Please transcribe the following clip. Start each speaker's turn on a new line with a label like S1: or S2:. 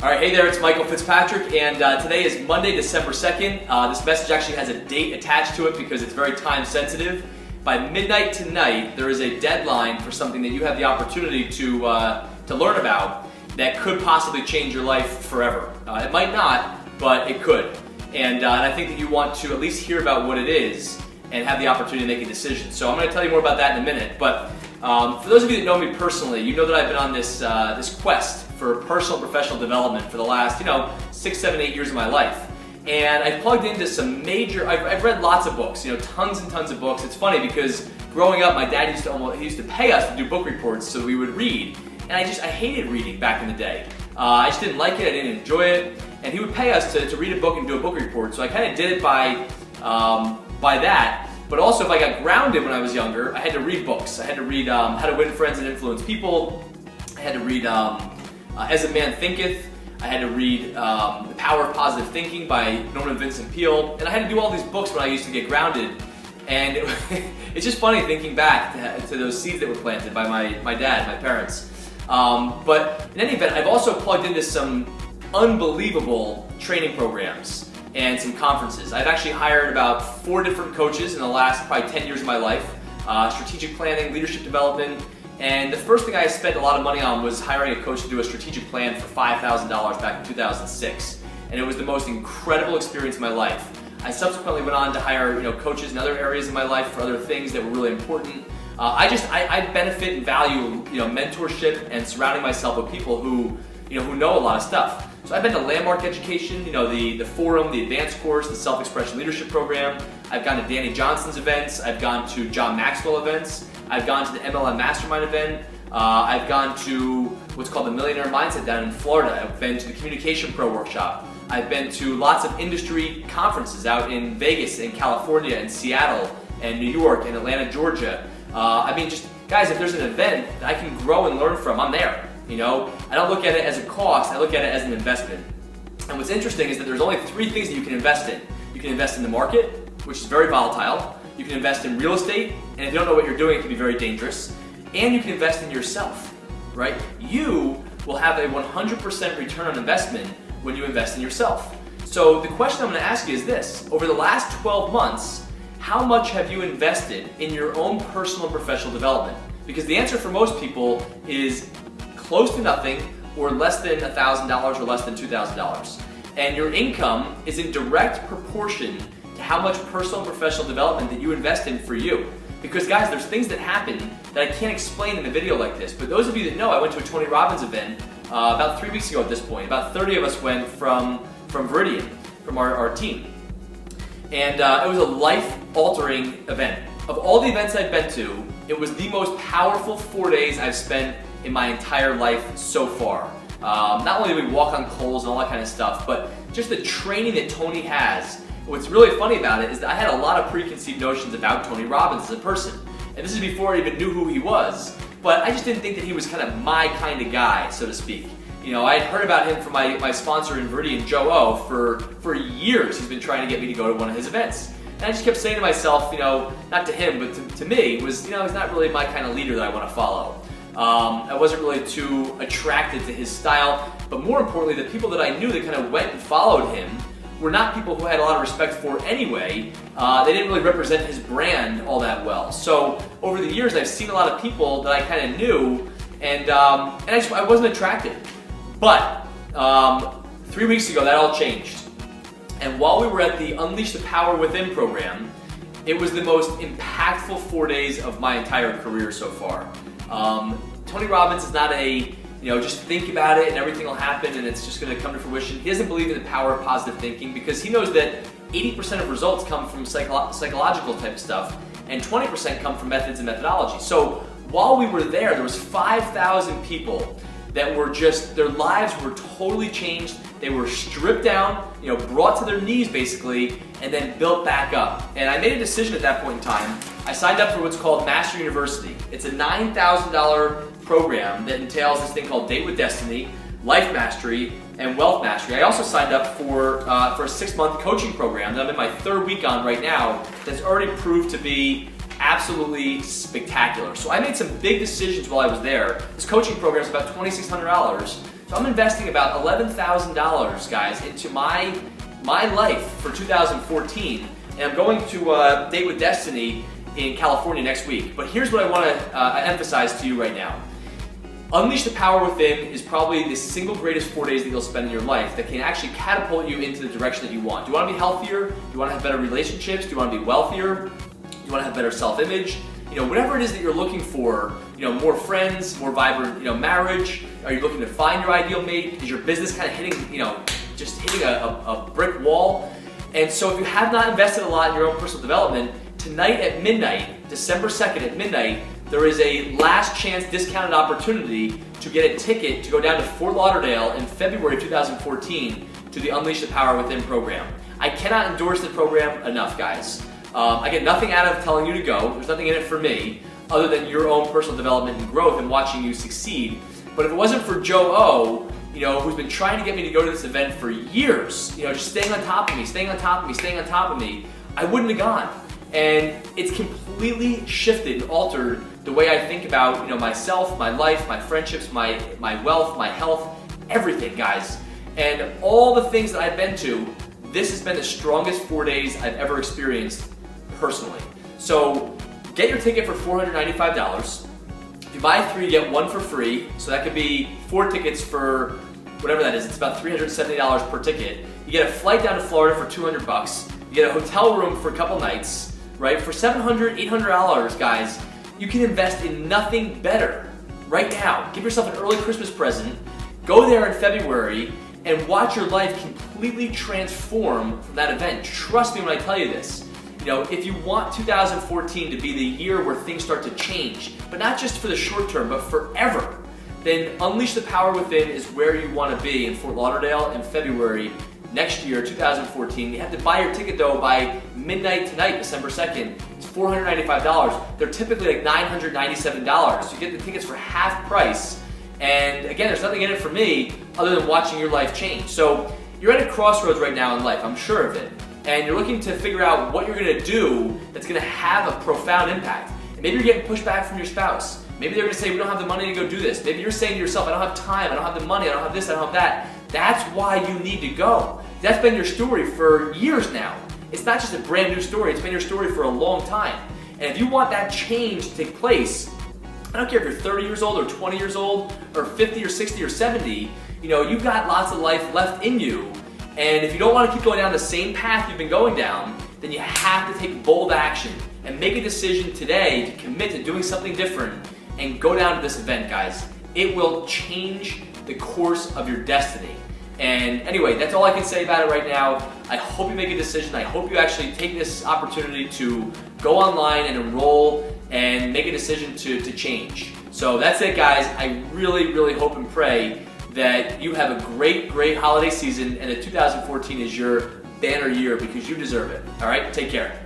S1: All right, hey there, it's Michael Fitzpatrick, and today is Monday, December 2nd. This message actually has a date attached to it because it's very time sensitive. By midnight tonight, there is a deadline for something that you have the opportunity to learn about that could possibly change your life forever. It might not, but it could. And I think that you want to at least hear about what it is and have the opportunity to make a decision. So I'm going to tell you more about that in a minute. But for those of you that know me personally, you know that I've been on this quest for personal and professional development for the last 6, 7, 8 years of my life. And I've plugged into some major, I've read lots of books, tons and tons of books. It's funny because growing up, my dad used to pay us to do book reports so we would read. And I hated reading back in the day. I just didn't like it, I didn't enjoy it. And he would pay us to read a book and do a book report. So I kind of did it by that. But also if I got grounded when I was younger, I had to read books. I had to read How to Win Friends and Influence People. I had to read As a Man Thinketh. I had to read The Power of Positive Thinking by Norman Vincent Peale. And I had to do all these books when I used to get grounded. And it's just funny thinking back to those seeds that were planted by my dad, my parents. But in any event, I've also plugged into some unbelievable training programs and some conferences. I've actually hired about 4 different coaches in the last probably 10 years of my life. Strategic planning, leadership development, and the first thing I spent a lot of money on was hiring a coach to do a strategic plan for $5,000 back in 2006. And it was the most incredible experience of my life. I subsequently went on to hire coaches in other areas of my life for other things that were really important. I benefit and value mentorship and surrounding myself with people who know a lot of stuff. So I've been to Landmark Education, the Forum, the Advanced Course, the Self-Expression Leadership Program. I've gone to Danny Johnson's events. I've gone to John Maxwell events. I've gone to the MLM Mastermind event. I've gone to what's called the Millionaire Mindset down in Florida. I've been to the Communication Pro Workshop. I've been to lots of industry conferences out in Vegas, in California, in Seattle, and New York, and Atlanta, Georgia. Guys, if there's an event that I can grow and learn from, I'm there. I don't look at it as a cost, I look at it as an investment. And what's interesting is that there's only 3 things that you can invest in. You can invest in the market, which is very volatile. You can invest in real estate, and if you don't know what you're doing, it can be very dangerous. And you can invest in yourself, right? You will have a 100% return on investment when you invest in yourself. So the question I'm going to ask you is this. Over the last 12 months, how much have you invested in your own personal and professional development? Because the answer for most people is close to nothing, or less than $1,000 or less than $2,000. And your income is in direct proportion to how much personal and professional development that you invest in for you. Because guys, there's things that happen that I can't explain in a video like this, but those of you that know, I went to a Tony Robbins event about 3 weeks ago at this point. About 30 of us went from Viridian, from our team. And it was a life-altering event. Of all the events I've been to, it was the most powerful 4 days I've spent in my entire life so far. Not only did we walk on coals and all that kind of stuff, but just the training that Tony has. What's really funny about it is that I had a lot of preconceived notions about Tony Robbins as a person. And this is before I even knew who he was. But I just didn't think that he was kind of my kind of guy, so to speak. I had heard about him from my sponsor in Viridian, Joe O, for years. He's been trying to get me to go to one of his events. And I just kept saying to myself, not to him, but to me, he's not really my kind of leader that I want to follow. I wasn't really too attracted to his style, but more importantly, the people that I knew that kind of went and followed him were not people who I had a lot of respect for anyway. They didn't really represent his brand all that well. So over the years, I've seen a lot of people that I kind of knew, and I wasn't attracted. But 3 weeks ago, that all changed. And while we were at the Unleash the Power Within program, it was the most impactful 4 days of my entire career so far. Tony Robbins is not just think about it and everything will happen and it's just going to come to fruition. He doesn't believe in the power of positive thinking because he knows that 80% of results come from psychological type stuff and 20% come from methods and methodology. So while we were there was 5,000 people that were their lives were totally changed. They were stripped down, brought to their knees basically, and then built back up. And I made a decision at that point in time. I signed up for what's called Master University. It's a $9,000 program that entails this thing called Date with Destiny, Life Mastery, and Wealth Mastery. I also signed up for a 6-month coaching program that I'm in my 3rd week on right now that's already proved to be absolutely spectacular. So I made some big decisions while I was there. This coaching program is about $2,600. So I'm investing about $11,000, guys, into my life for 2014, and I'm going to Date with Destiny in California next week. But here's what I want to emphasize to you right now. Unleash the Power Within is probably the single greatest 4 days that you'll spend in your life that can actually catapult you into the direction that you want. Do you want to be healthier? Do you want to have better relationships? Do you want to be wealthier? Do you want to have better self-image? Whatever it is that you're looking for, more friends, more vibrant, marriage. Are you looking to find your ideal mate? Is your business kind of hitting, just hitting a brick wall? And so if you have not invested a lot in your own personal development, tonight at midnight, December 2nd at midnight, there is a last chance discounted opportunity to get a ticket to go down to Fort Lauderdale in February 2014 to the Unleash the Power Within program. I cannot endorse the program enough, guys. I get nothing out of telling you to go. There's nothing in it for me other than your own personal development and growth and watching you succeed. But if it wasn't for Joe O, who's been trying to get me to go to this event for years, just staying on top of me, I wouldn't have gone. And it's completely shifted and altered the way I think about, myself, my life, my friendships, my wealth, my health, everything, guys. And all the things that I've been to, this has been the strongest 4 days I've ever experienced personally. So get your ticket for $495. If you buy 3, you get 1 for free. So that could be 4 tickets for whatever that is. It's about $370 per ticket. You get a flight down to Florida for $200. You get a hotel room for a couple nights, right? For $700, $800, guys, you can invest in nothing better right now. Give yourself an early Christmas present. Go there in February and watch your life completely transform from that event. Trust me when I tell you this. If you want 2014 to be the year where things start to change, but not just for the short term, but forever, then Unleash the Power Within is where you want to be in Fort Lauderdale in February next year, 2014. You have to buy your ticket though by midnight tonight, December 2nd. It's $495. They're typically like $997. You get the tickets for half price. And again, there's nothing in it for me other than watching your life change. So you're at a crossroads right now in life, I'm sure of it. And you're looking to figure out what you're going to do that's going to have a profound impact. And maybe you're getting pushback from your spouse. Maybe they're going to say, we don't have the money to go do this. Maybe you're saying to yourself, I don't have time, I don't have the money, I don't have this, I don't have that. That's why you need to go. That's been your story for years now. It's not just a brand new story, it's been your story for a long time. And if you want that change to take place, I don't care if you're 30 years old or 20 years old or 50 or 60 or 70, you've got lots of life left in you. And if you don't want to keep going down the same path you've been going down, then you have to take bold action and make a decision today to commit to doing something different and go down to this event, guys. It will change the course of your destiny. And anyway, that's all I can say about it right now. I hope you make a decision. I hope you actually take this opportunity to go online and enroll and make a decision to change. So that's it, guys. I really, really hope and pray that you have a great, great holiday season and that 2014 is your banner year because you deserve it. All right, take care.